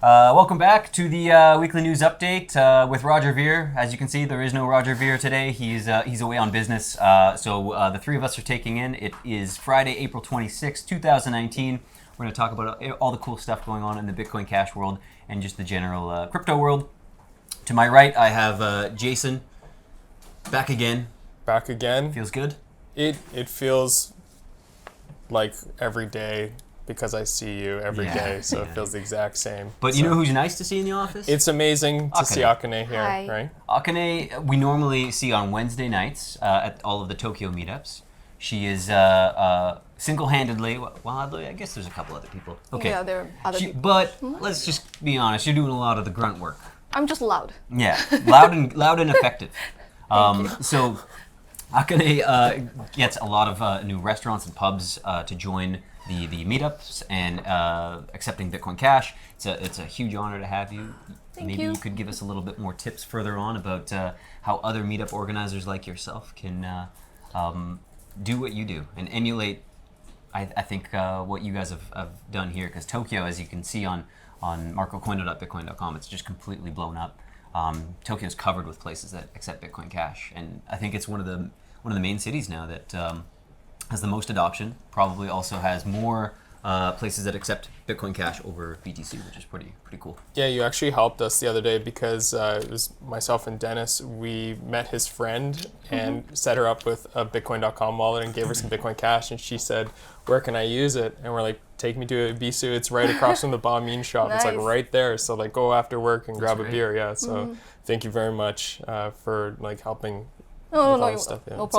Welcome back to the weekly news update with Roger Veer. As you can see, there is no Roger Veer today. He's away on business. So the three of us are taking in. It is Friday, April 26, 2019. We're going to talk about all the cool stuff going on in the Bitcoin Cash world and just the general crypto world. To my right, I have Jason. Back again. Back again. Feels good? It feels like every day because I see you every day, so it feels the exact same. But you know who's nice to see in the office? It's amazing to see Akane here, Hi. right? Akane, we normally see on Wednesday nights at all of the Tokyo meetups. She is single-handedly, well, I guess there's a couple other people. Okay. Yeah, there are other people. But let's just be honest, you're doing a lot of the grunt work. I'm just loud. Yeah, loud and effective. Thank you. So Akane gets a lot of new restaurants and pubs to join the meetups and accepting Bitcoin Cash. It's a huge honor to have you. Maybe you could give us a little bit more tips further on about how other meetup organizers like yourself can do what you do and emulate, I think, what you guys have done here. Because Tokyo, as you can see on marcocoino.bitcoin.com, it's just completely blown up. Tokyo's covered with places that accept Bitcoin Cash, and I think it's one of the main cities now that has the most adoption. Probably also has more places that accept Bitcoin Cash over BTC, which is pretty cool. Yeah, you actually helped us the other day because it was myself and Dennis. We met his friend and set her up with a Bitcoin.com wallet and gave her some Bitcoin Cash, and she said, "Where can I use it?" And we're like, "Take me to Ibisu. It's right across from the Bamin shop. Nice. It's like right there. So like go after work and grab great. a beer." Yeah. So thank you very much for like helping. No, Yeah. problem.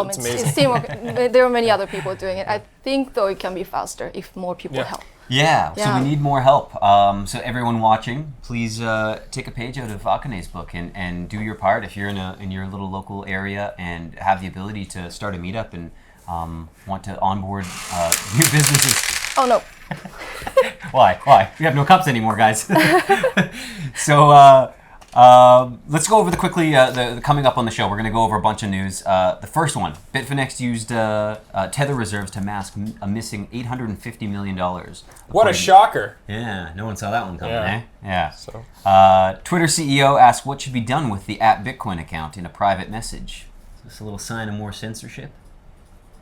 It's It's amazing. teamwork. There are many other people doing it. I think, though, it can be faster if more people help. Yeah, so Yeah. we need more help. So everyone watching, please take a page out of Akane's book and do your part if you're in your little local area and have the ability to start a meetup and want to onboard new businesses. Oh, no. Why? We have no cups anymore, guys. So let's go over the coming up on the show. We're going to go over a bunch of news. The first one, Bitfinex used Tether reserves to mask a missing $850 million. What a shocker! Yeah, no one saw that one coming, Yeah. eh? Yeah. So Twitter CEO asked what should be done with the @Bitcoin account in a private message. Is this a little sign of more censorship?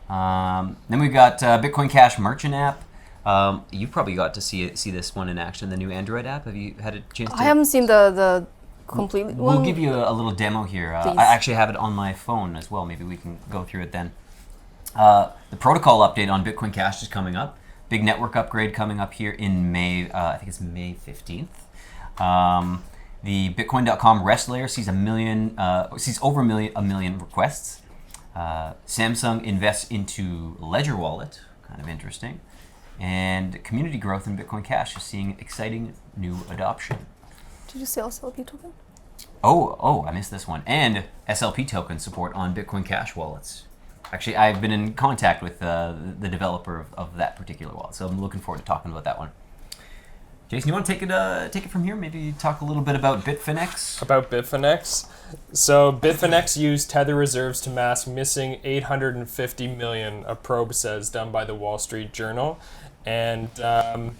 Then we've got Bitcoin Cash merchant app. You probably got to see this one in action, the new Android app. Have you had a chance to? I haven't seen the completely We'll one. give you a little demo here. Please. I actually have it on my phone as well. Maybe we can go through it then. The protocol update on Bitcoin Cash is coming up. Big network upgrade coming up here in May. I think it's May 15th. The Bitcoin.com REST layer sees over a million requests. Samsung invests into Ledger Wallet, kind of interesting. And community growth in Bitcoin Cash is seeing exciting new adoption. Did you say SLP token? Oh, I missed this one. And SLP token support on Bitcoin Cash wallets. Actually, I've been in contact with the developer of that particular wallet, so I'm looking forward to talking about that one. Jason, you want to take it from here? Maybe talk a little bit about Bitfinex? about Bitfinex. So Bitfinex used Tether reserves to mask missing 850 million, a probe says, done by the Wall Street Journal. And so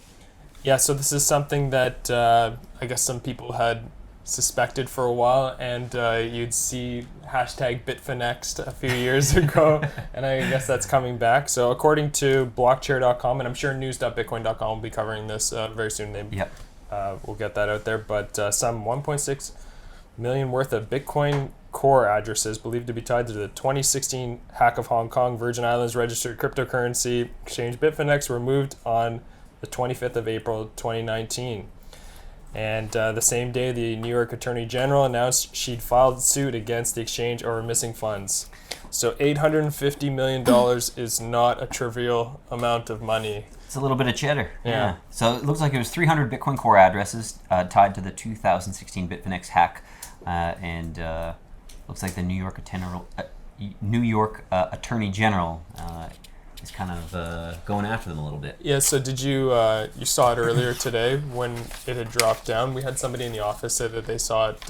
this is something that I guess some people had suspected for a while, and you'd see hashtag Bitfinex a few years ago, and I guess that's coming back. So according to blockchair.com, and I'm sure news.bitcoin.com will be covering this very soon. We'll get that out there, but some 1.6 million worth of Bitcoin core addresses believed to be tied to the 2016 hack of Hong Kong Virgin Islands registered cryptocurrency exchange Bitfinex were moved on the 25th of April 2019. And the same day, the New York Attorney General announced she'd filed suit against the exchange over missing funds. So $850 million is not a trivial amount of money. It's a little bit of cheddar. Yeah. So it looks like it was 300 Bitcoin core addresses tied to the 2016 Bitfinex hack, and looks like the New York Attorney General is kind of going after them a little bit. Yeah, so did you saw it earlier today when it had dropped down? We had somebody in the office say that they saw it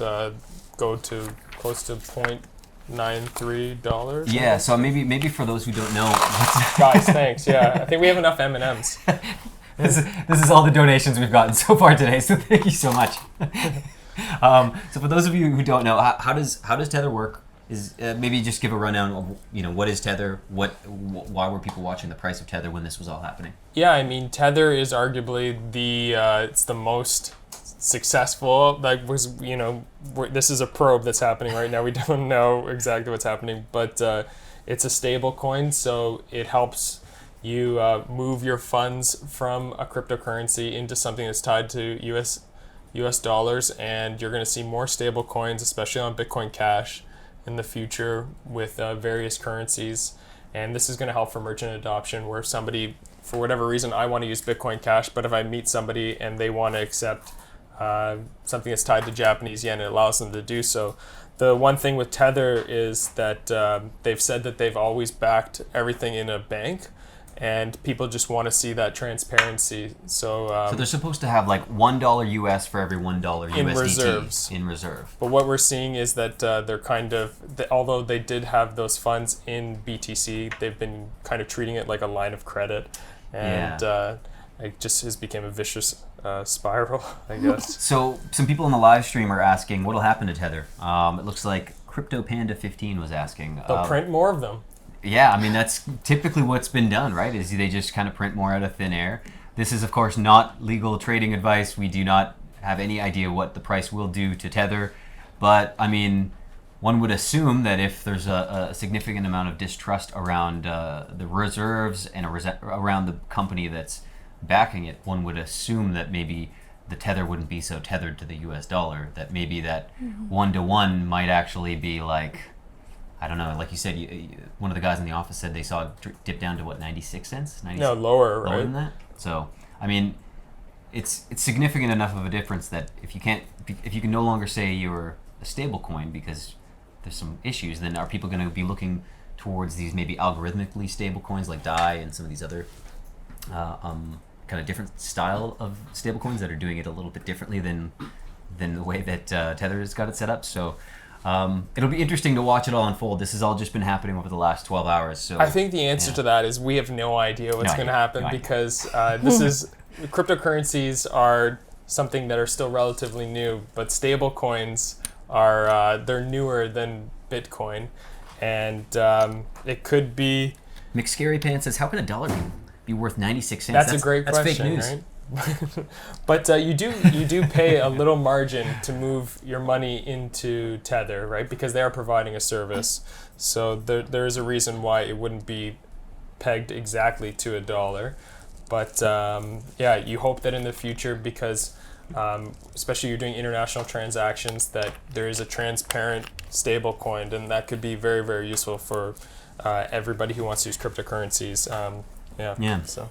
go to close to $0.93. Yeah, so maybe for those who don't know, Guys, thanks. Yeah, I think we have enough M&Ms. This is all the donations we've gotten so far today. So thank you so much. So for those of you who don't know, how does Tether work? Maybe just give a rundown of what is Tether? Why were people watching the price of Tether when this was all happening? Yeah, I mean, Tether is arguably it's the most successful. This is a probe that's happening right now. We don't know exactly what's happening, but it's a stable coin, so it helps you move your funds from a cryptocurrency into something that's tied to US dollars, and you're going to see more stable coins, especially on Bitcoin.cash in the future with various currencies. And this is going to help for merchant adoption, where if somebody, for whatever reason, I want to use Bitcoin.cash, but if I meet somebody and they want to accept something that's tied to Japanese yen, it allows them to do so. The one thing with Tether is that they've said that they've always backed everything in a bank, and people just want to see that transparency. So they're supposed to have like $1 US for every $1 in USDT reserves. in reserve. But what we're seeing is that they're although they did have those funds in BTC, they've been kind of treating it like a line of credit, and it just has become a vicious spiral, I guess. So some people in the live stream are asking what'll happen to Tether. It looks like Crypto Panda 15 was asking. They'll print more of them. Yeah, I mean, that's typically what's been done, right? Is they just kind of print more out of thin air. This is, of course, not legal trading advice. We do not have any idea what the price will do to Tether. But, I mean, one would assume that if there's a significant amount of distrust around the reserves and around the company that's backing it, one would assume that maybe the Tether wouldn't be so tethered to the US dollar, that maybe that one-to-one might actually be like, I don't know, like you said, one of the guys in the office said they saw it dip down to what, 96 cents? 96? No, lower, right? Lower than that? So, I mean, it's significant enough of a difference that if you can no longer say you're a stable coin because there's some issues, then are people going to be looking towards these maybe algorithmically stable coins like DAI and some of these other kind of different style of stable coins that are doing it a little bit differently than the way that Tether has got it set up? So it'll be interesting to watch it all unfold. This has all just been happening over the last 12 hours. So I think the answer to that is we have no idea what's going to happen because cryptocurrencies are something that are still relatively new, but stable coins are they're newer than Bitcoin, and it could be. McScary Pants says, "How can a dollar be worth 96 cents?" That's a great question, fake news. right? But you do pay a little margin to move your money into Tether, right? Because they are providing a service. So there is a reason why it wouldn't be pegged exactly to $1. But you hope that in the future, because especially you're doing international transactions, that there is a transparent stable coin, and that could be very, very useful for everybody who wants to use cryptocurrencies. So.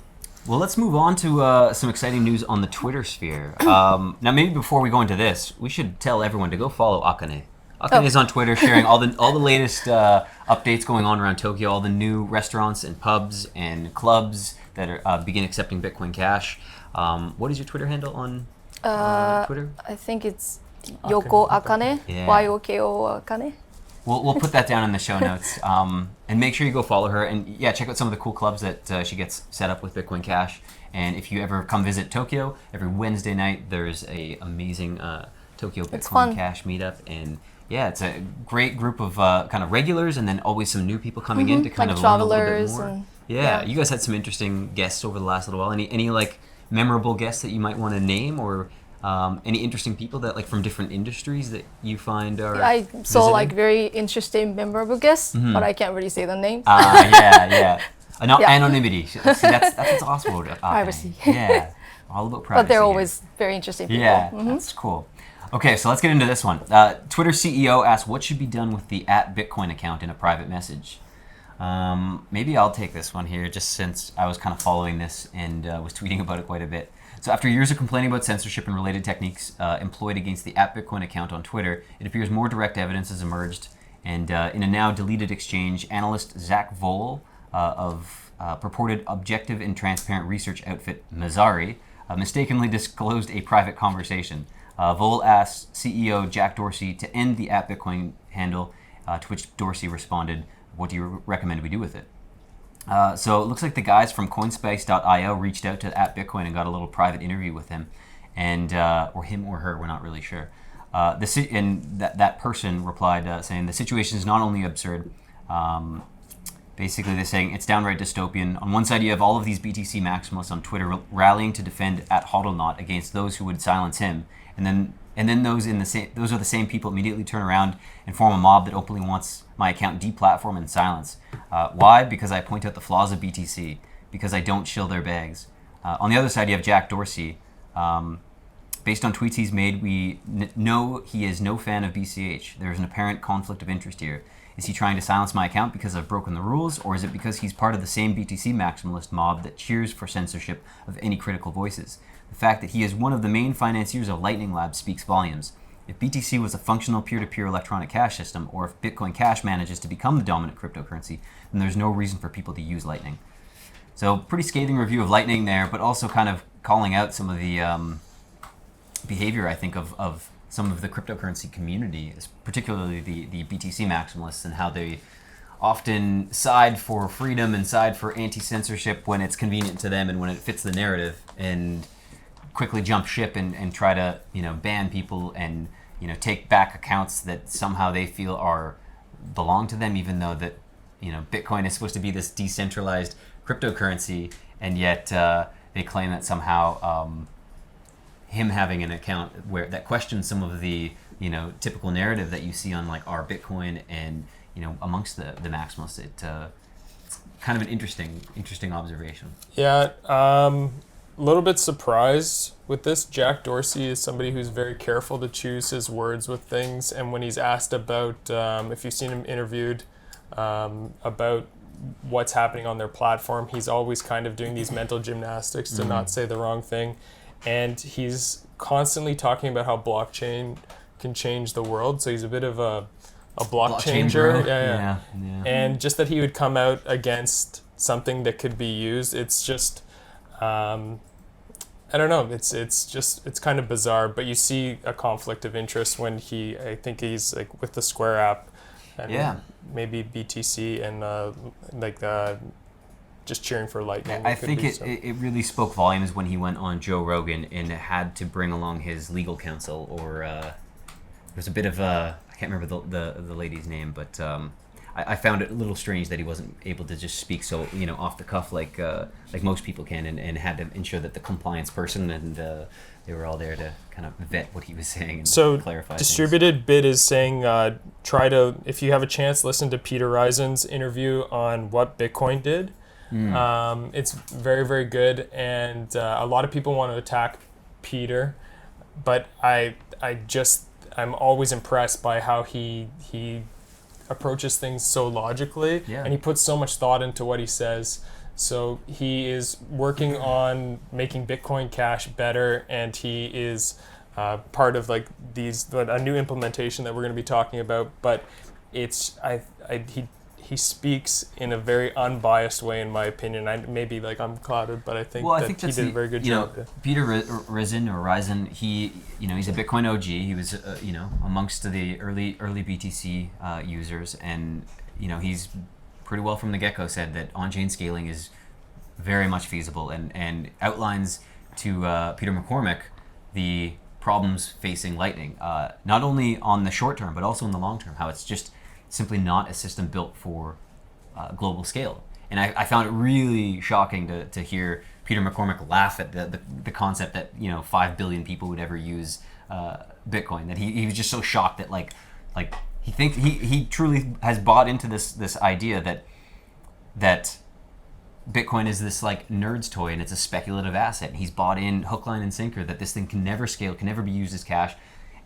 Well, let's move on to some exciting news on the Twitter sphere. Now, maybe before we go into this, we should tell everyone to go follow Akane. Akane is on Twitter, sharing all the latest updates going on around Tokyo, all the new restaurants and pubs and clubs that are begin accepting Bitcoin Cash. What is your Twitter handle on Twitter? I think it's Yoko Akane, Yoko Akane. We'll put that down in the show notes, and make sure you go follow her, and check out some of the cool clubs that she gets set up with Bitcoin Cash. And if you ever come visit Tokyo, every Wednesday night there's a amazing Tokyo Bitcoin Cash meetup, and it's a great group of kind of regulars, and then always some new people coming in to kind of learn a little bit more. You guys had some interesting guests over the last little while. Any like memorable guests that you might want to name, or any interesting people that like from different industries that you find are I saw visiting? like very interesting, memorable guests, but I can't really say the names. Anonymity. See, that's what's awesome about it. Privacy. Yeah, all about privacy. But they're always very interesting people. Yeah, that's cool. Okay, so let's get into this one. Twitter CEO asked what should be done with the @Bitcoin account in a private message. Maybe I'll take this one here, just since I was kind of following this and was tweeting about it quite a bit. So after years of complaining about censorship and related techniques employed against the @Bitcoin account on Twitter, it appears more direct evidence has emerged. And in a now deleted exchange, analyst Zach Vole of purported objective and transparent research outfit Mazari mistakenly disclosed a private conversation. Vole asked CEO Jack Dorsey to end the @Bitcoin handle, to which Dorsey responded, "What do you recommend we do with it?" So it looks like the guys from Coinspace.io reached out to @Bitcoin and got a little private interview with him, and or him or her, we're not really sure. And that person replied saying the situation is not only absurd. Basically, they're saying it's downright dystopian. On one side, you have all of these BTC maximalists on Twitter rallying to defend @HODLNOT against those who would silence him, and then those are the same people immediately turn around and form a mob that openly wants my account deplatformed and silenced. Why? Because I point out the flaws of BTC. Because I don't shill their bags. On the other side, you have Jack Dorsey. Based on tweets he's made, we know he is no fan of BCH. There is an apparent conflict of interest here. Is he trying to silence my account because I've broken the rules, or is it because he's part of the same BTC maximalist mob that cheers for censorship of any critical voices? The fact that he is one of the main financiers of Lightning Labs speaks volumes. If BTC was a functional peer-to-peer electronic cash system, or if Bitcoin Cash manages to become the dominant cryptocurrency, then there's no reason for people to use Lightning. So pretty scathing review of Lightning there, but also kind of calling out some of the behavior, I think, of some of the cryptocurrency community, particularly the BTC maximalists, and how they often side for freedom and side for anti-censorship when it's convenient to them and when it fits the narrative, and quickly jump ship and try to ban people and take back accounts that somehow they feel belong to them, even though that Bitcoin is supposed to be this decentralized cryptocurrency, and yet they claim that somehow him having an account that questions some of the typical narrative that you see on like our Bitcoin and amongst the maximalists. It's kind of an interesting observation. Yeah, a little bit surprised with this. Jack Dorsey is somebody who's very careful to choose his words with things, and when he's asked about if you've seen him interviewed about what's happening on their platform, he's always kind of doing these mental gymnastics to not say the wrong thing. And he's constantly talking about how blockchain can change the world. So he's a bit of a block changer. Yeah. And just that he would come out against something that could be used, it's just, I don't know. It's kind of bizarre. But you see a conflict of interest when I think he's like with the Square app, and maybe BTC and just cheering for Lightning. I think it really spoke volumes when he went on Joe Rogan and had to bring along his legal counsel, or there's a bit of I can't remember the lady's name, but I found it a little strange that he wasn't able to just speak so off the cuff like most people can, and had to ensure that the compliance person and they were all there to kind of vet what he was saying and clarify Distributed things. Bit is saying try to, if you have a chance, listen to Peter Risen's interview on what Bitcoin did. It's very, very good, and a lot of people want to attack Peter, but I'm always impressed by how he approaches things so logically, and he puts so much thought into what he says. So he is working on making Bitcoin Cash better, and he is part of like a new implementation that we're going to be talking about. But he speaks in a very unbiased way, in my opinion. I'm clouded, but I think he did a very good job. Peter Risen, he's a Bitcoin OG. He was amongst the early BTC users, and he's pretty well from the get-go said that on-chain scaling is very much feasible, and outlines to Peter McCormack the problems facing Lightning, not only on the short term but also in the long term, how it's just simply not a system built for global scale. And I found it really shocking to hear Peter McCormack laugh at the concept that 5 billion people would ever use Bitcoin. That he was just so shocked that like he truly has bought into this idea that Bitcoin is this like nerd's toy and it's a speculative asset. And he's bought in hook, line, and sinker that this thing can never scale, can never be used as cash.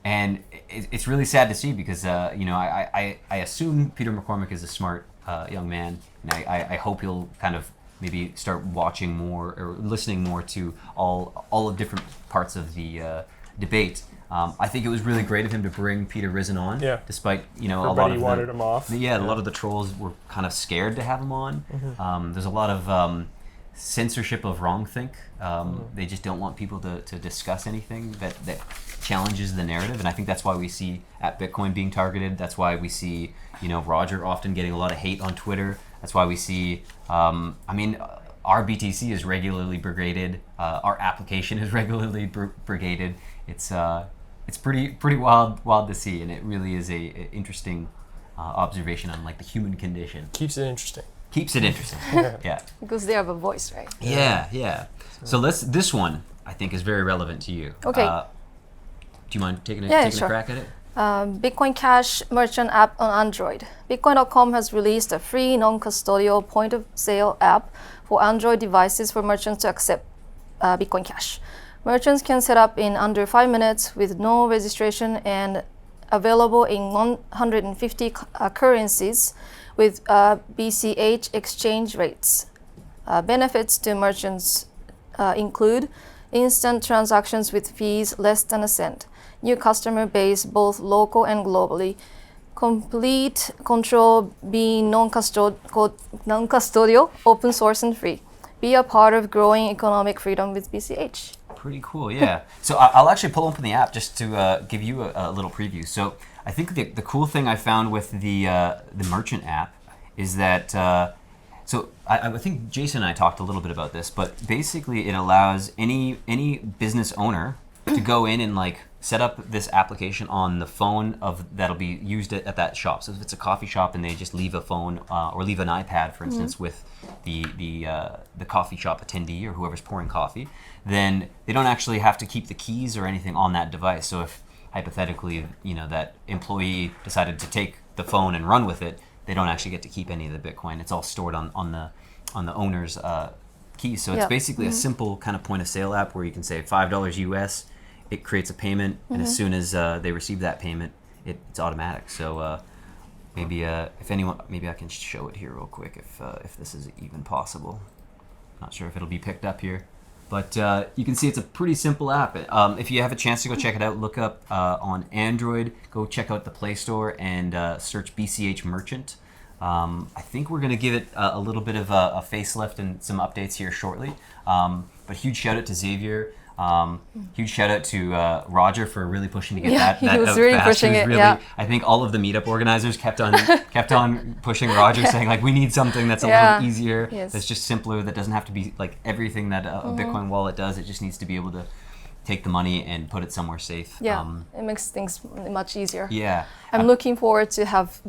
And it's really sad to see because I assume Peter McCormack is a smart young man, and I hope he'll kind of maybe start watching more or listening more to all of different parts of the debate. I think it was really great of him to bring Peter Risen on, despite a lot of wanted him off. A lot of the trolls were kind of scared to have him on. Mm-hmm. There's a lot of censorship of wrongthink. They just don't want people to discuss anything that challenges the narrative, and I think that's why we see @Bitcoin being targeted. That's why we see Roger often getting a lot of hate on Twitter That's why we see. I mean, our BTC is regularly brigaded. Our application is regularly brigaded. It's pretty wild to see, and it really is a interesting observation on like the human condition. Keeps it interesting. Keeps it interesting. Yeah. Because they have a voice, right? Yeah. So this one I think is very relevant to you. Okay. Do you mind taking Sure. a crack at it? Bitcoin Cash merchant app on Android. Bitcoin.com has released a free non-custodial point-of-sale app for Android devices for merchants to accept Bitcoin Cash. Merchants can set up in under 5 minutes with no registration and available in 150 currencies with BCH exchange rates. Benefits to merchants include instant transactions with fees less than a cent, new customer base both local and globally, complete control being non-custodial, open source and free. Be a part of growing economic freedom with BCH. Pretty cool, yeah. So I'll actually pull open the app just to give you a little preview. So I think the cool thing I found with the merchant app is that, so I think Jason and I talked a little bit about this, but basically it allows any business owner to go in and like set up this application on the phone that'll be used at that shop. So if it's a coffee shop and they just leave a phone or leave an iPad, for instance, with the coffee shop attendee or whoever's pouring coffee, then they don't actually have to keep the keys or anything on that device. So if hypothetically, that employee decided to take the phone and run with it, they don't actually get to keep any of the Bitcoin. It's all stored on the owner's keys. So it's basically a simple kind of point of sale app where you can say $5 US. It creates a payment, and as soon as they receive that payment, it's automatic. So maybe if anyone, maybe I can show it here real quick if this is even possible. Not sure if it'll be picked up here, but you can see it's a pretty simple app. If you have a chance to go check it out, look up on Android. Go check out the Play Store and search BCH Merchant. I think we're going to give it a little bit of a facelift and some updates here shortly. But huge shout out to Xavier. Huge shout out to Roger for really pushing to get that he was out really fast. pushing He was it. really, Yeah. I think all of the meetup organizers kept on pushing Roger, saying like we need something that's a little easier, that's just simpler, that doesn't have to be like everything that a Bitcoin wallet does. It just needs to be able to take the money and put it somewhere safe. Yeah, it makes things much easier. Yeah. I'm looking forward to have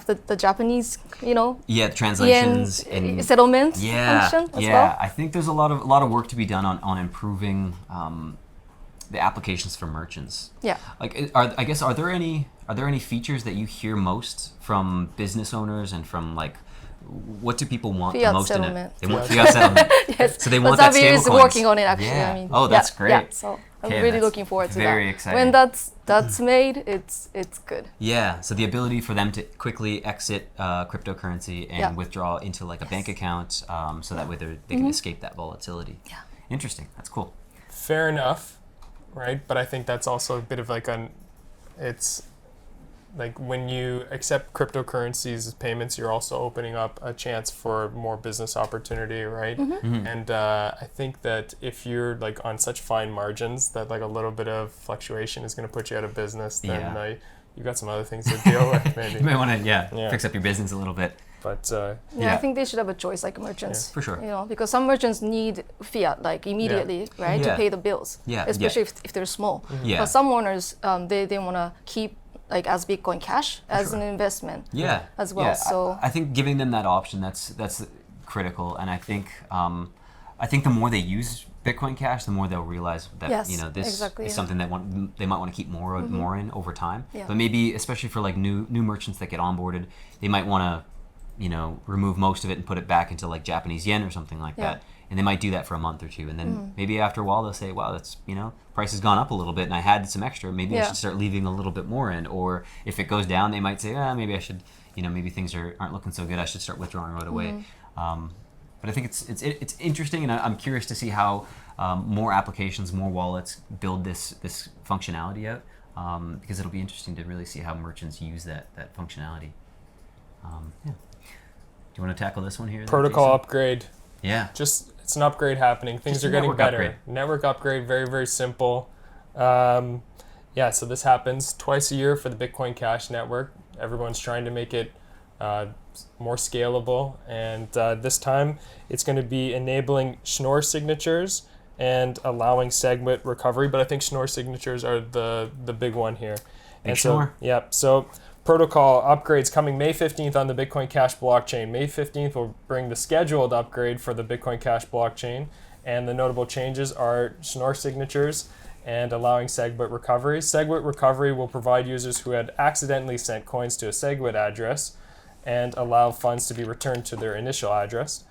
the Japanese, the translations and settlement function as well. I think there's a lot of work to be done on improving the applications for merchants. Yeah. Like, are there any features that you hear most from business owners and from like, what do people want Fiat the most settlement. in it? They want fiat settlement. Yes. So they want that Xavier is stablecoins. working on it actually. Yeah. I mean, Oh, that's great. Yeah, so I'm Okay, really that's looking forward to that. very exciting. When that's made, it's good. Yeah, so the ability for them to quickly exit cryptocurrency and withdraw into like a bank account, so that way they can escape that volatility. Yeah. Interesting. That's cool. Fair enough, right? But I think that's also a bit of like it's like when you accept cryptocurrencies as payments, you're also opening up a chance for more business opportunity, right? And I think that if you're like on such fine margins that like a little bit of fluctuation is going to put you out of business, then you've got some other things to deal with maybe. You might want to fix up your business a little bit. But I think they should have a choice, like merchants. For sure. Because some merchants need fiat like immediately, right, to pay the bills. Yeah. Especially if they're small. Yeah. But some owners, they want to keep like as Bitcoin Cash as an investment. Yeah. As well. Yeah. So I think giving them that option that's critical, and I think the more they use Bitcoin Cash, the more they'll realize that this is something that they might want to keep more in over time. Yeah. But maybe especially for like new merchants that get onboarded, they might want to remove most of it and put it back into like Japanese yen or something like that. And they might do that for a month or two, and then maybe after a while they'll say, "Wow, that's price has gone up a little bit, and I had some extra. Maybe I should start leaving a little bit more in." Or if it goes down, they might say, "Maybe I should, maybe things aren't looking so good. I should start withdrawing right away." But I think it's interesting, and I'm curious to see how more applications, more wallets build this functionality out, because it'll be interesting to really see how merchants use that functionality. Do you want to tackle this one here? protocol upgrade. Yeah. It's an upgrade happening. Things are getting better. Network upgrade, very, very simple. So this happens twice a year for the Bitcoin Cash network. Everyone's trying to make it more scalable, and this time it's going to be enabling Schnorr signatures and allowing SegWit recovery, but I think Schnorr signatures are the big one here. And Schnorr. so, yeah, so protocol upgrades coming May 15th on the Bitcoin Cash blockchain. May 15th will bring the scheduled upgrade for the Bitcoin Cash blockchain, and the notable changes are Schnorr signatures and allowing SegWit recovery. SegWit recovery will provide users who had accidentally sent coins to a SegWit address and allow funds to be returned to their initial address.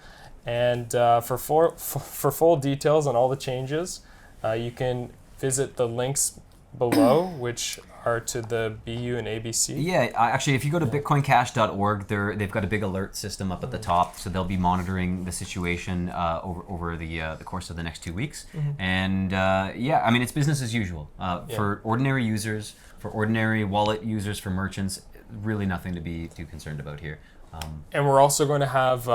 And for full details on all the changes, you can visit the links below, which are to the BU and ABC. Yeah, actually, if you go to bitcoincash.org, they've got a big alert system up at the top, so they'll be monitoring the situation over the course of the next 2 weeks. And yeah, I mean, it's business as usual for ordinary users, for ordinary wallet users, for merchants. Really nothing to be too concerned about here. And we're also going to have,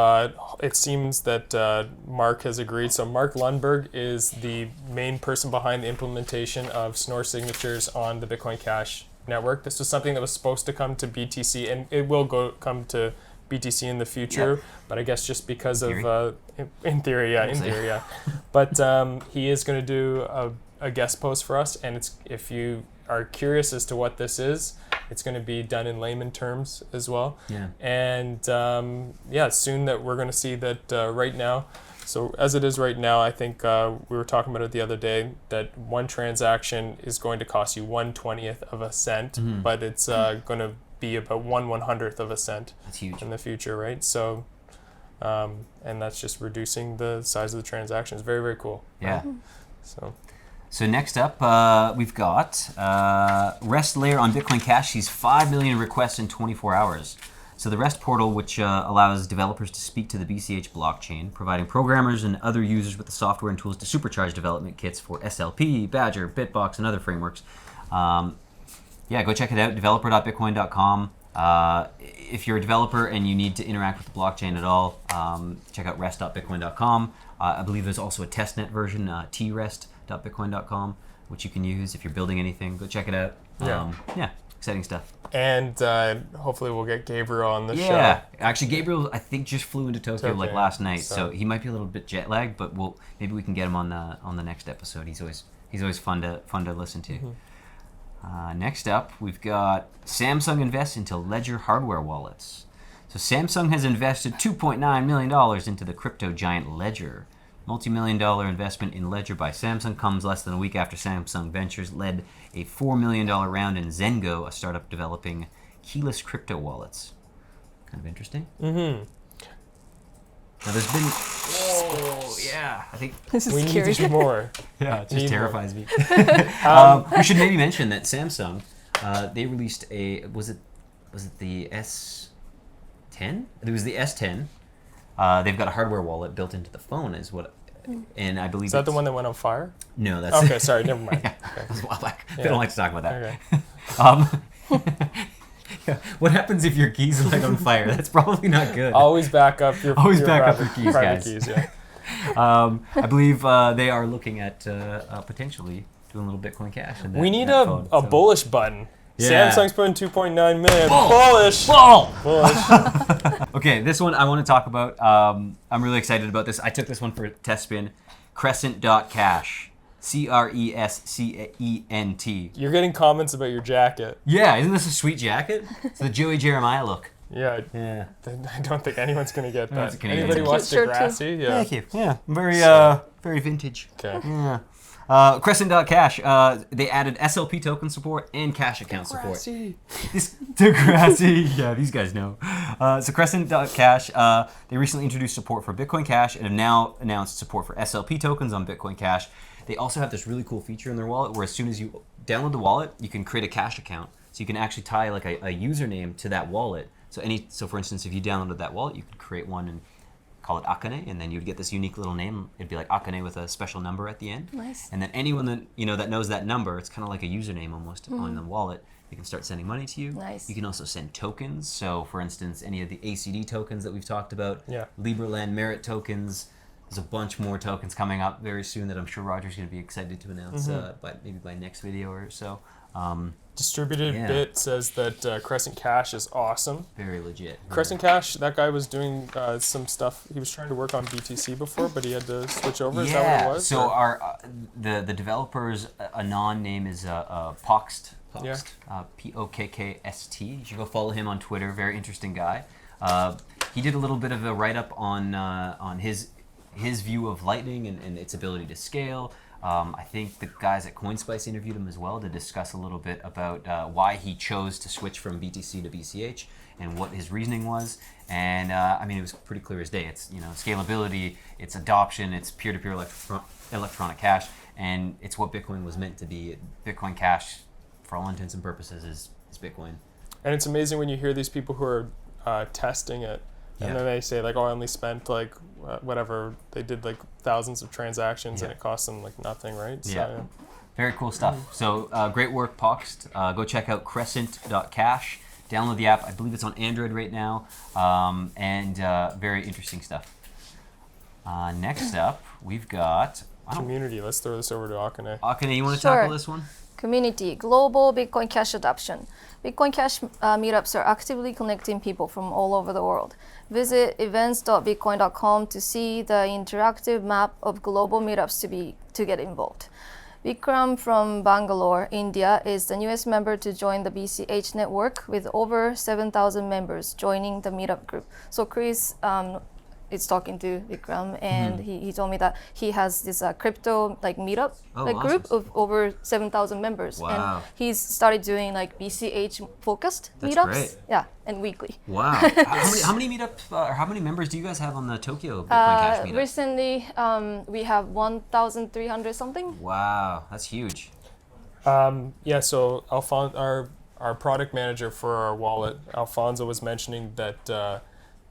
it seems that Mark has agreed. So Mark Lundberg is the main person behind the implementation of Schnorr signatures on the Bitcoin Cash network. This was something that was supposed to come to BTC, and it will come to BTC in the future. But I guess just because in theory, yeah. But he is going to do a guest post for us, and if you are curious as to what this is, it's going to be done in layman terms as well. Yeah. And soon that we're going to see that right now. So as it is right now, I think we were talking about it the other day, that one transaction is going to cost you 1/20th of a cent, but it's going to be about 1/100th of a cent. That's huge. In the future, right? So, and that's just reducing the size of the transaction. It's very, very cool. Yeah. So next up, we've got REST layer on Bitcoin Cash sees 5 million requests in 24 hours. So the REST portal, which allows developers to speak to the BCH blockchain, providing programmers and other users with the software and tools to supercharge development kits for SLP, Badger, Bitbox, and other frameworks. Yeah, go check it out, developer.bitcoin.com. If you're a developer and you need to interact with the blockchain at all, check out rest.bitcoin.com. I believe there's also a testnet version, trest.bitcoin.com, which you can use if you're building anything. Go check it out. Yeah, exciting stuff. And hopefully we'll get Gabriel on the show. Yeah, actually Gabriel, I think, just flew into Tokyo like last night, so he might be a little bit jet lagged, but maybe we can get him on the next episode. He's always fun to listen to. Next up, we've got Samsung invests into Ledger hardware wallets. So Samsung has invested $2.9 million into the crypto giant Ledger. Multi-million-dollar investment in Ledger by Samsung comes less than a week after Samsung Ventures led a $4 million round in Zengo, a startup developing keyless crypto wallets. Kind of interesting. Mm-hmm. Now there's been... Whoa, yeah. I think This is We scary. need to do more. yeah, it just Need terrifies me. We should maybe mention that Samsung, they released was it the S10? It was the S10. They've got a hardware wallet built into the phone, and I believe Is that the one that went on fire? No, that's Okay, sorry, never mind. yeah, that was a while back. They don't like to talk about that. Okay. Yeah. What happens if your keys light on fire? That's probably not good. Always back up your Always your back up private- your keys, private guys. keys, yeah. I believe they are looking at potentially doing a little Bitcoin Cash. In that, We need that a phone, so. bullish button. Yeah. Samsung's putting 2.9 million. Bull! Bullish. Bull! Bullish. Okay, this one I want to talk about. I'm really excited about this. I took this one for a test spin. CRESCENT.cash. CRESCENT. You're getting comments about your jacket. Yeah, isn't this a sweet jacket? It's the Joey Jeremiah look. Yeah, Yeah. I don't think anyone's gonna get That's a that. Canadian Anybody shirt. watch Cute shirt, Degrassi? Yeah. Thank you. Yeah, very vintage. Okay. Yeah. CRESCENT.cash. They added SLP token support and cash account support. This Degrassi. Yeah, these guys know. So CRESCENT.cash, they recently introduced support for Bitcoin Cash and have now announced support for SLP tokens on Bitcoin Cash. They also have this really cool feature in their wallet where as soon as you download the wallet, you can create a cash account. So you can actually tie like a username to that wallet. So for instance, if you downloaded that wallet, you could create one and call it Akane, and then you'd get this unique little name. It'd be like Akane with a special number at the end. Nice. And then anyone that that knows that number, it's kind of like a username almost on the wallet. They can start sending money to you. Nice. You can also send tokens. So for instance, any of the ACD tokens that we've talked about, Yeah. Liberland Merit tokens, There's a bunch more tokens coming up very soon that I'm sure Roger's going to be excited to announce, but maybe by next video or so. Distributed Yeah. Bit says that CRESCENT.cash is awesome. Very legit. CRESCENT.cash, that guy was doing some stuff. He was trying to work on BTC before, but he had to switch over. Is that what it was? So or? our the developer's anon name is Poxt. Yeah. Pokkst. You should go follow him on Twitter. Very interesting guy. He did a little bit of a write up on his view of Lightning and its ability to scale. I think the guys at CoinSpice interviewed him as well to discuss a little bit about why he chose to switch from BTC to BCH and what his reasoning was. And I mean, it was pretty clear as day. It's scalability, it's adoption, it's peer-to-peer electronic cash, and it's what Bitcoin was meant to be. Bitcoin Cash, for all intents and purposes, is Bitcoin. And it's amazing when you hear these people who are testing it. And then they say like, oh, I only spent like whatever. They did like thousands of transactions and it cost them like nothing, right? So, yeah. Very cool stuff. So great work, Poxt. Go check out CRESCENT.cash. Download the app. I believe it's on Android right now. And very interesting stuff. Next up, we've got... Community. Let's throw this over to Akane. Akane, you want to Sure. tackle this one? Community, global Bitcoin Cash adoption. Bitcoin Cash meetups are actively connecting people from all over the world. Visit events.bitcoin.com to see the interactive map of global meetups to get involved. Vikram from Bangalore, India, is the newest member to join the BCH network with over 7,000 members joining the meetup group. So Chris is talking to Vikram, and he told me that he has this crypto meetup group of over 7,000 members. Wow. And he's started doing BCH focused That's meetups. great. Yeah, and weekly. Wow. how many meetups or how many members do you guys have on the Tokyo Bitcoin Cash meetup? Recently, we have 1,300 something. Wow, that's huge. Yeah, so our product manager for our wallet, Alfonso, was mentioning that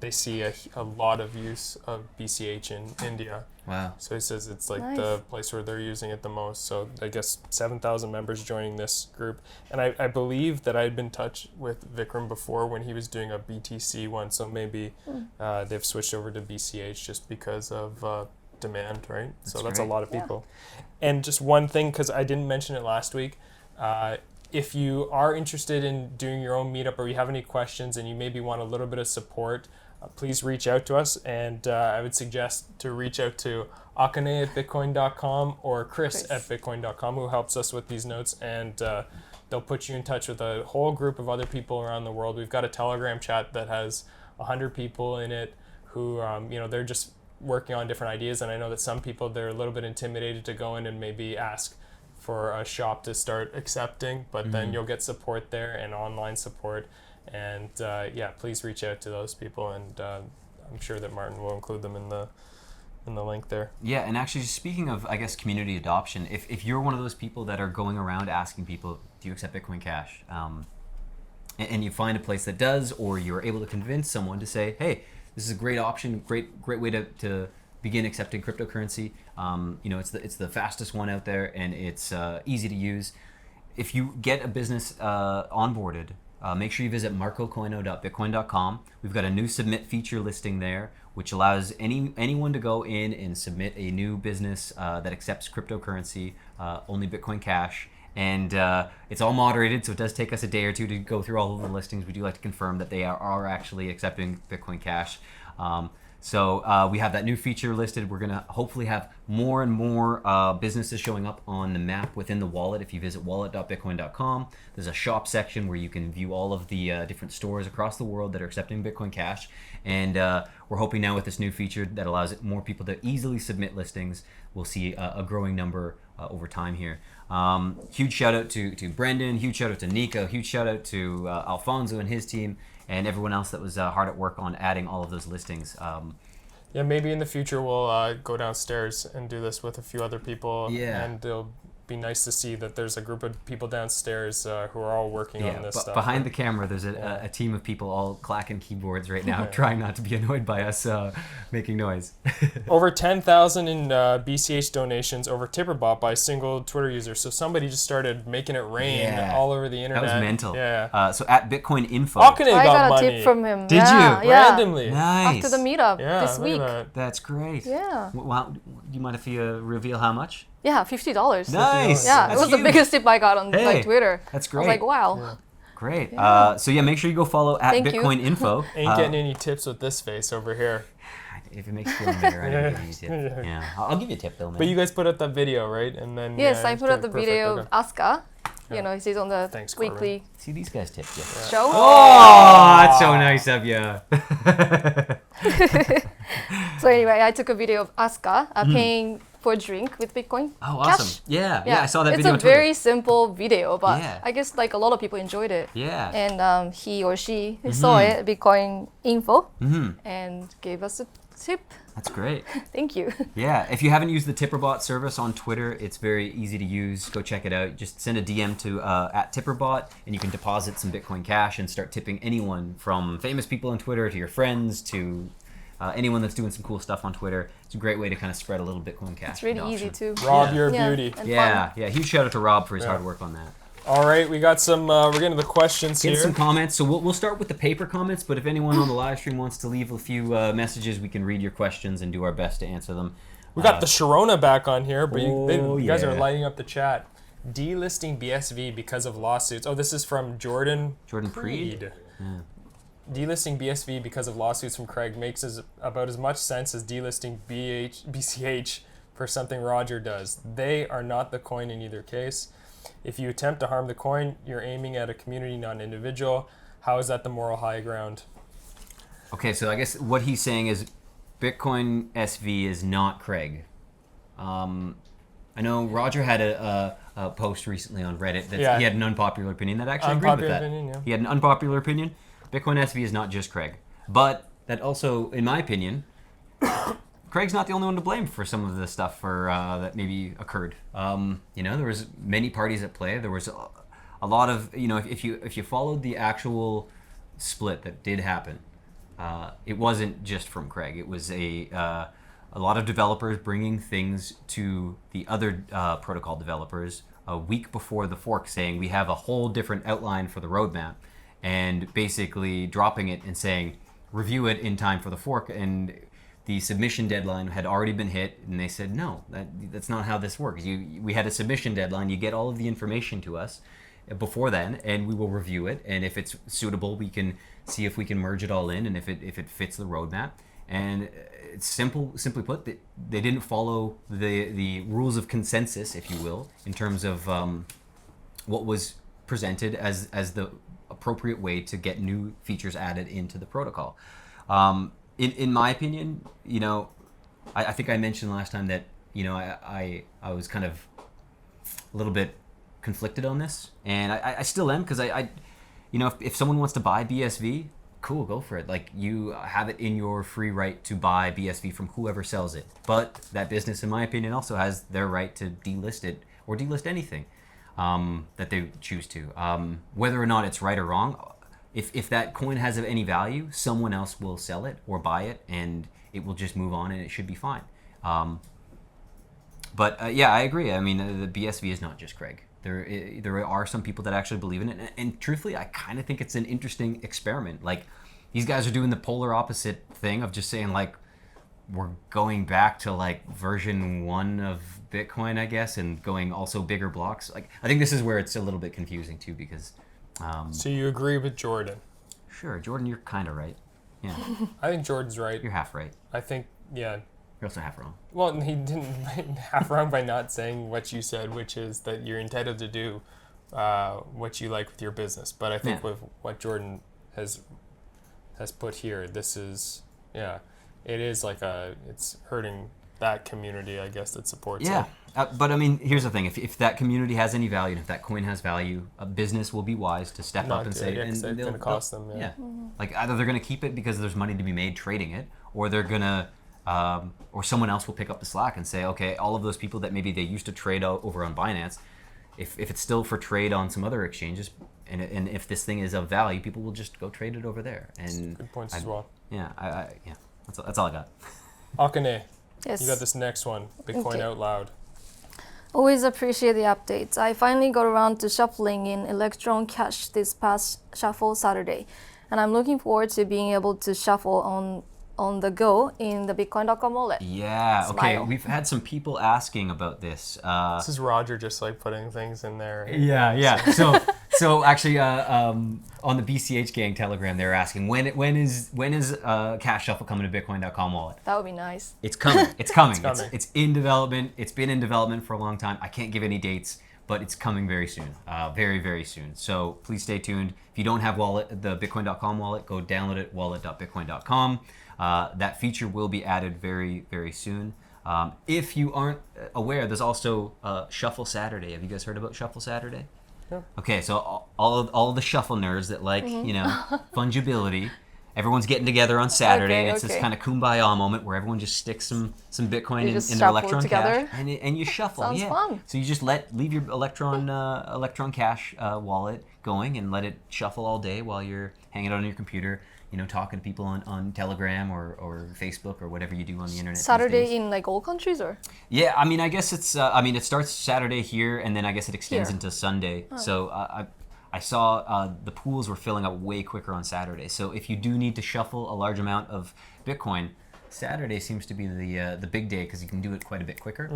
they see a lot of use of BCH in India. Wow. So he says it's like Nice. the place where they're using it the most. So I guess 7,000 members joining this group. And I believe that I had been in touch with Vikram before when he was doing a BTC one. So maybe they've switched over to BCH just because of demand, right? So that's a great. lot of people. And just one thing, because I didn't mention it last week, if you are interested in doing your own meetup or you have any questions and you maybe want a little bit of support, please reach out to us. And I would suggest to reach out to Akane at Bitcoin.com or Chris at Bitcoin.com, who helps us with these notes. And they'll put you in touch with a whole group of other people around the world. We've got a Telegram chat that has 100 people in it who, they're just working on different ideas. And I know that some people, they're a little bit intimidated to go in and maybe ask for a shop to start accepting, but then you'll get support there and online support. And please reach out to those people, and I'm sure that Martin will include them in the link there. Yeah, and actually, speaking of, I guess, community adoption, if you're one of those people that are going around asking people, do you accept Bitcoin Cash? And you find a place that does, or you're able to convince someone to say, hey, this is a great option, great way to begin accepting cryptocurrency. It's the fastest one out there, and it's easy to use. If you get a business onboarded, make sure you visit marcocoino.bitcoin.com. We've got a new submit feature listing there, which allows anyone to go in and submit a new business that accepts cryptocurrency, only Bitcoin Cash. And it's all moderated, so it does take us a day or two to go through all of the listings. We do like to confirm that they are actually accepting Bitcoin Cash. So we have that new feature listed. We're going to hopefully have more and more businesses showing up on the map within the wallet. If you visit wallet.bitcoin.com, there's a shop section where you can view all of the different stores across the world that are accepting Bitcoin Cash. And we're hoping now with this new feature that allows more people to easily submit listings, we'll see a growing number over time here. Huge shout out to Brendan, huge shout out to Nico, huge shout out to Alfonso and his team, and everyone else that was hard at work on adding all of those listings. Yeah, maybe in the future we'll go downstairs and do this with a few other people. Yeah. And they'll be nice to see that there's a group of people downstairs who are all working on this stuff. Behind the camera, there's a team of people all clacking keyboards right now, trying not to be annoyed by us making noise. Over 10,000 in BCH donations over TipperBot by a single Twitter user. So somebody just started making it rain all over the internet. That was mental. Yeah. So at Bitcoin Info. Akane I got a money. tip from him. Did yeah, you? Yeah. Randomly. Nice. After the meetup look this at week. that. That's great. Yeah. Wow. Do you mind if you reveal how much? Yeah, $50. Nice. Yeah, That's it was the huge. biggest tip I got on Hey, like Twitter. That's I great. was like, wow. Great. Yeah. So yeah, make sure you go follow at Thank you. Bitcoin Info. Ain't getting any tips with this face over here. If it makes you feel better, I don't give you a tip. Yeah, I'll give you a tip though, man. But you guys put out that video, right? And then Yes, I put out the perfect, video okay. of Asuka. You know, he's on the Thanks, weekly See, these guys tipped you. show. Oh, that's so nice of you. So anyway, I took a video of Asuka paying for a drink with Bitcoin. Oh, Cash. awesome. Yeah, I saw that it's video on a Twitter. very simple video, but Yeah. I guess like a lot of people enjoyed it. Yeah. And he or she saw it, Bitcoin Info, and gave us a tip. That's great. Thank you. Yeah, if you haven't used the TipperBot service on Twitter, it's very easy to use. Go check it out. Just send a DM to at TipperBot, and you can deposit some Bitcoin Cash and start tipping anyone from famous people on Twitter to your friends to anyone that's doing some cool stuff on Twitter. It's a great way to kind of spread a little Bitcoin Cash. It's really adoption. easy too. Rob, Yeah. your Yeah, beauty. and Yeah, fun. yeah. Huge shout out to Rob for his Yeah. hard work on that. All right, we got some. We're getting to the questions Get here. some comments. So we'll start with the paper comments, but if anyone on the live stream wants to leave a few messages, we can read your questions and do our best to answer them. We got the Sharona back on here, but Oh, you guys are yeah. lighting up the chat. Delisting BSV because of lawsuits. Oh, this is from Jordan Preed? Yeah. Delisting BSV because of lawsuits from Craig makes about as much sense as delisting BCH for something Roger does. They are not the coin in either case. If you attempt to harm the coin, you're aiming at a community, not an individual. How is that the moral high ground? Okay, so I guess what he's saying is Bitcoin SV is not Craig. I know Roger had a post recently on Reddit that he had an unpopular opinion that actually agreed with Unpopular that. opinion, yeah. He had an unpopular opinion. Bitcoin SV is not just Craig. But that also, in my opinion, Craig's not the only one to blame for some of the stuff that maybe occurred. You know, there was many parties at play. There was a lot of, you know, if you followed the actual split that did happen, it wasn't just from Craig. It was a lot of developers bringing things to the other protocol developers a week before the fork, saying we have a whole different outline for the roadmap, and basically dropping it and saying review it in time for the fork. And the submission deadline had already been hit, and they said no, that's not how this works. We had a submission deadline. You get all of the information to us before then, and we will review it, and if it's suitable, we can see if we can merge it all in, and if it fits the roadmap. And it's simply put, that they didn't follow the rules of consensus, if you will, in terms of what was presented as the appropriate way to get new features added into the protocol. In my opinion, you know, I think I mentioned last time that, you know, I was kind of a little bit conflicted on this, and I still am, because I you know, if someone wants to buy BSV, cool, go for it. Like, you have it in your free right to buy BSV from whoever sells it. But that business, in my opinion, also has their right to delist it or delist anything that they choose to. Whether or not it's right or wrong, if that coin has any value, someone else will sell it or buy it, and it will just move on, and it should be fine. But yeah, I agree. I mean, the BSV is not just Craig. There are some people that actually believe in it, and truthfully, I kind of think it's an interesting experiment. Like, these guys are doing the polar opposite thing of just saying, like, we're going back to like version 1 of Bitcoin, I guess, and going also bigger blocks. Like, I think this is where it's a little bit confusing too, because So you agree with Jordan? sure, Jordan, you're kind of right. Yeah, I think Jordan's right. you're half right. I think, yeah. You're also half wrong. Well, he didn't half wrong by not saying what you said, which is that you're entitled to do what you like with your business. But I think with what Jordan has put here, this is, yeah, it is like it's hurting that community, I guess, that supports Yeah, it. but I mean, here's the thing: if that community has any value, and if that coin has value, a business will be wise to step Not up and good, say, yeah, 'cause it's gonna cost them, yeah. Like, either they're gonna keep it because there's money to be made trading it, or they're gonna or someone else will pick up the slack and say, okay, all of those people that maybe they used to trade out over on Binance, if it's still for trade on some other exchanges, and if this thing is of value, people will just go trade it over there. And Good points as well. Yeah, that's all I got. Akane, Yes. you got this next one. Bitcoin Okay. out loud. Always appreciate the updates. I finally got around to shuffling in Electron Cash this past Shuffle Saturday, and I'm looking forward to being able to shuffle on the go in the Bitcoin.com wallet. Yeah. Okay. Smile. We've had some people asking about this. This is Roger just like putting things in there. Yeah. So actually, on the BCH Gang Telegram, they're asking when is Cash Shuffle coming to Bitcoin.com wallet? That would be nice. It's coming. It's coming. coming. It's in development. It's been in development for a long time. I can't give any dates, but it's coming very soon. Very, very soon. So please stay tuned. If you don't have the Bitcoin.com wallet, go download it, wallet.bitcoin.com. That feature will be added very, very soon. If you aren't aware, there's also Shuffle Saturday. Have you guys heard about Shuffle Saturday? Yeah. Okay, so all of the shuffle nerds that like, fungibility, everyone's getting together on Saturday, Okay, and it's this okay. kind of kumbaya moment where everyone just sticks some Bitcoin You in just their shuffle Electron together? Cash, and you shuffle. Sounds yeah. fun. So you just leave your Electron Cash wallet going and let it shuffle all day while you're hanging out on your computer, talking to people on Telegram or Facebook or whatever you do on the internet. these days. Saturday in like all countries or? Yeah, I mean, I guess it's. It starts Saturday here, and then I guess it extends Here. into Sunday. So I saw the pools were filling up way quicker on Saturday. So if you do need to shuffle a large amount of Bitcoin, Saturday seems to be the big day because you can do it quite a bit quicker.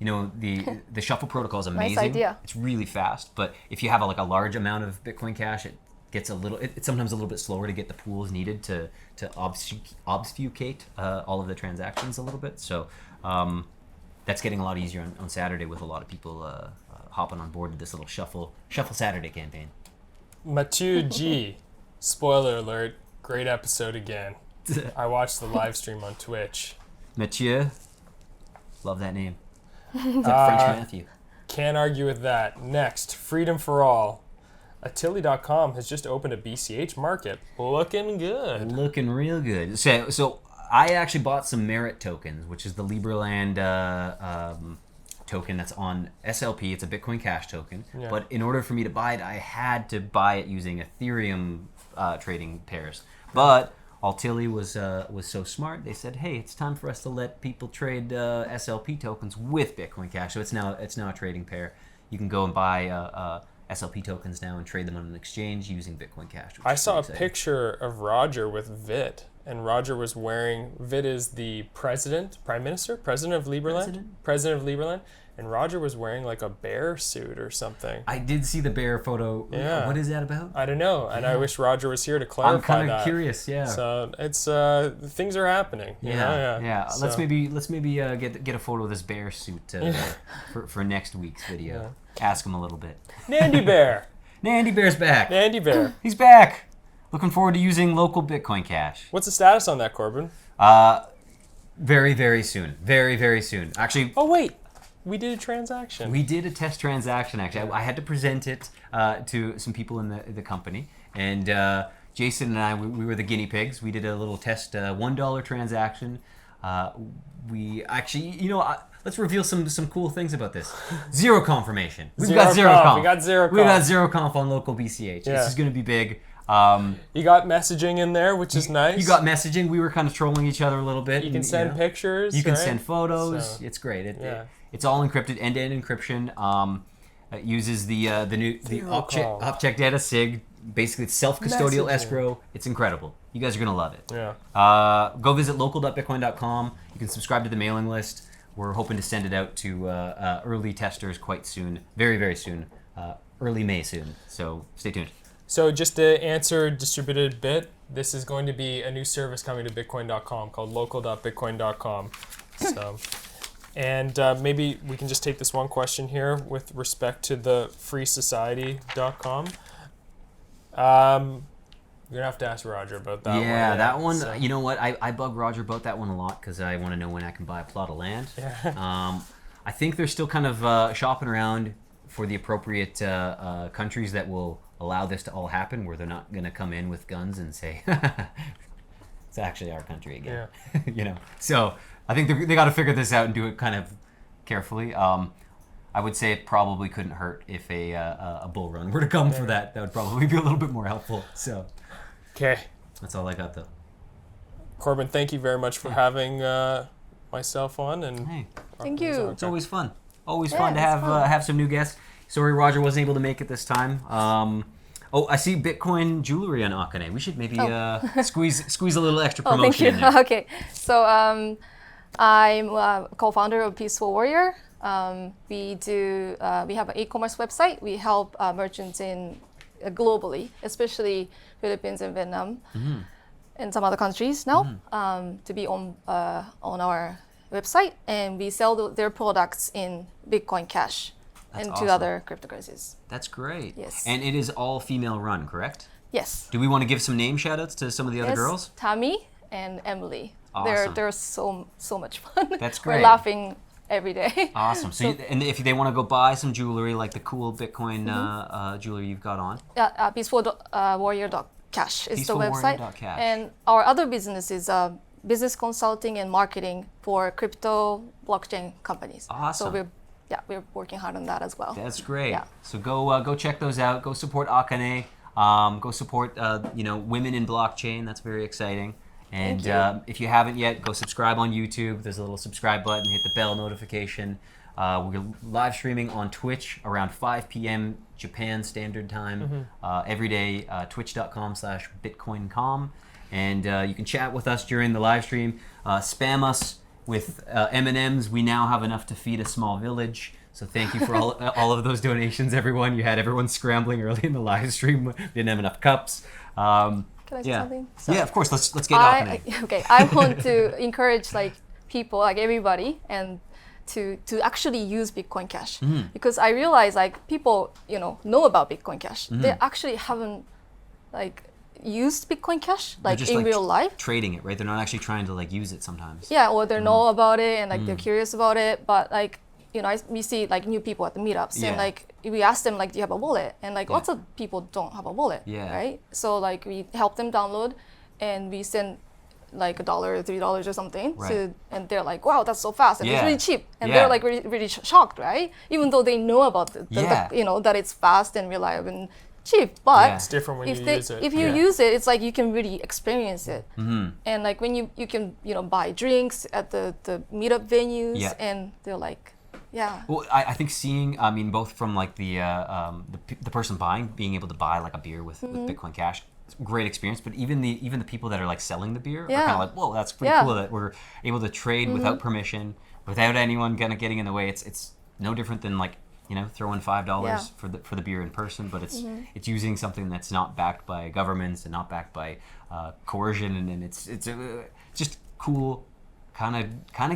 The shuffle protocol is amazing. idea. It's really fast, but if you have a large amount of Bitcoin Cash, it gets it's sometimes a little bit slower to get the pools needed to obfuscate all of the transactions a little bit. So that's getting a lot easier on Saturday with a lot of people hopping on board with this little Shuffle Saturday campaign. Mathieu G. Spoiler alert. Great episode again. I watched the live stream on Twitch. Mathieu, love that name. It's like French Matthew. Can't argue with that. Next, Freedom for All. Attili.com has just opened a BCH market. Looking good. Looking real good. So I actually bought some Merit tokens, which is the Liberland token that's on SLP. It's a Bitcoin Cash token. Yeah. But in order for me to buy it, I had to buy it using Ethereum trading pairs. But Altili was so smart. They said, "Hey, it's time for us to let people trade SLP tokens with Bitcoin Cash." So it's now a trading pair. You can go and buy SLP tokens now and trade them on an exchange using Bitcoin Cash. I saw a pretty exciting. picture of Roger with Vit, and Roger was wearing, Vit is the president of Liberland? President of Liberland, and Roger was wearing like a bear suit or something. I did see the bear photo. Yeah. What is that about? I don't know, and I Yeah. wish Roger was here to clarify I'm kind that. of curious. Yeah. So it's things are happening. you know? Yeah. So, Let's maybe get a photo of this bear suit for next week's video. Ask him a little bit. Nandy Bear. Nandy Bear's back. Nandy Bear. He's back. Looking forward to using local Bitcoin Cash. What's the status on that, Corbin? Very, very soon. Very, very soon. Actually, Oh wait, we did a transaction. we did a test transaction. Actually, I had to present it to some people in the company, and Jason and I we were the guinea pigs. We did a little test $1 transaction. We actually, let's reveal some cool things about this. Zero confirmation. We've got zero conf. We got zero We got conf. zero conf on local BCH. Yeah. This is going to be big. You got messaging in there, which is nice. You got messaging. We were kind of trolling each other a little bit. You can and, send pictures. You can right? send photos. So, It's great. yeah. It's all encrypted, end-to-end encryption. It uses the Zero object conf. data sig. Basically, it's self-custodial Messaging. escrow. It's incredible. You guys are gonna love it. Yeah. Go visit local.bitcoin.com. You can subscribe to the mailing list. We're hoping to send it out to early testers quite soon. Very, very soon. Early May soon. So stay tuned. So just to answer distributed bit, this is going to be a new service coming to Bitcoin.com called local.bitcoin.com. So, and maybe we can just take this one question here with respect to the freesociety.com. You're gonna have to ask Roger about that one. Yeah, that one. So, You know what? I bug Roger about that one a lot because I want to know when I can buy a plot of land. Yeah. I think they're still kind of shopping around for the appropriate countries that will allow this to all happen, where they're not going to come in with guns and say, It's actually our country again. Yeah. You know, so I think they got to figure this out and do it kind of carefully. I would say it probably couldn't hurt if a bull run were to come for that. That would probably be a little bit more helpful. So, Okay. that's all I got though. Corbin, thank you very much for having myself on. And Hey, Thank you. it's always fun. Always Yeah, fun to it's have fun. have some new guests. Sorry, Roger wasn't able to make it this time. Oh, I see Bitcoin jewelry on Akane. We should maybe squeeze a little extra Oh, thank promotion you. in there. Okay, so I'm a co-founder of Peaceful Warrior. We have an e-commerce website. We help merchants in globally, especially Philippines and Vietnam, and some other countries now, to be on our website, and we sell their products in Bitcoin Cash That's and awesome. to other cryptocurrencies. That's great. Yes. And it is all female run, correct? Yes. Do we want to give some name shout outs to some of the other Yes, girls? Tammy and Emily. Awesome. They're so much fun. That's We're great. laughing every day. Awesome. So, and if they want to go buy some jewelry, like the cool Bitcoin jewelry you've got on, Peaceful.warrior.cash is the website. peacefulwarrior.cash. And our other business is business consulting and marketing for crypto blockchain companies. Awesome. So we're working hard on that as well. That's great. Yeah. So go check those out. Go support Akane. Go support women in blockchain. That's very exciting. And Thank if you haven't yet, go subscribe on YouTube. There's a little subscribe button. Hit the bell notification. We're live streaming on Twitch around 5 p.m. Japan Standard Time every day. Twitch.com/Bitcoin.com. And you can chat with us during the live stream. Spam us with M&Ms. We now have enough to feed a small village. So thank you for all of those donations, everyone. You had everyone scrambling early in the live stream. We didn't have enough cups. Can I say something? Yeah, of course. Let's get Akane. Okay, I want to encourage people, everybody, and to actually use Bitcoin Cash, because I realize people know about Bitcoin Cash. They actually haven't used Bitcoin Cash They're just, in real life. trading it, right? They're not actually trying to use it sometimes. Yeah, or they know about it and they're curious about it, but we see new people at the meetups, Yeah. and we ask them do you have a wallet, and lots of people don't have a wallet, Yeah. right? So we help them download, and we send $1 or $3 or something, Right. and they're like, wow, that's so fast, and Yeah. it's really cheap, and Yeah. they're really shocked, right? Even though they know about Yeah. that it's fast and reliable and cheap, but Yeah. it's different when if you they, use it. if you use it, it's you can really experience it. And when you can buy drinks at the meetup venues, Yeah. and they're yeah. Well, I think seeing, both from the person buying, being able to buy a beer with Bitcoin Cash, it's a great experience. But even the people that are selling the beer are Yeah. kind of whoa, that's pretty Yeah. cool that we're able to trade without permission, without anyone getting in the way. It's no different than throwing $5 Yeah. for the beer in person, but it's using something that's not backed by governments and not backed by coercion, and it's just cool. Kind of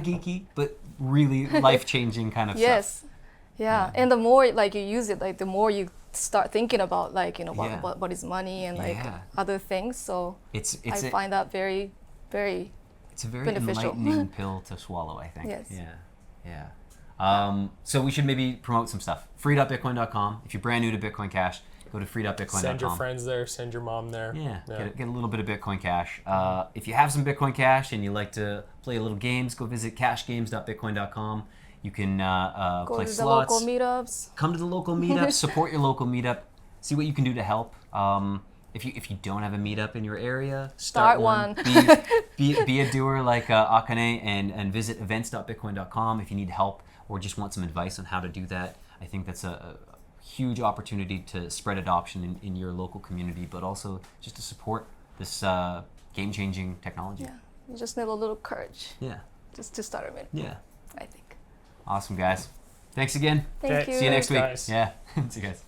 geeky, but really life-changing kind of Yes. stuff. Yeah. And the more you use it, the more you start thinking about Yeah. what is money and Yeah. other things. So It's I find that very, very it's a very beneficial. enlightening pill to swallow, I think. Yes. Yeah. So we should maybe promote some stuff. Free.bitcoin.com. If you're brand new to Bitcoin Cash, go to free.bitcoin.com. Send your friends there. Send your mom there. Yeah, get a little bit of Bitcoin Cash. If you have some Bitcoin Cash and you like to play a little games, go visit cashgames.bitcoin.com. You can go play to the slots. local meetups. Come to the local meetup. Support your local meetup. See what you can do to help. If you don't have a meetup in your area, start one. Be a doer like Akane, and visit events.bitcoin.com if you need help or just want some advice on how to do that. I think that's a huge opportunity to spread adoption in your local community, but also just to support this game-changing technology. Yeah. You just need a little courage Yeah. just to start a minute, Yeah. I think. Awesome, guys. Thanks again. Thank Okay. you. See you next week. Guys. Yeah. See you guys.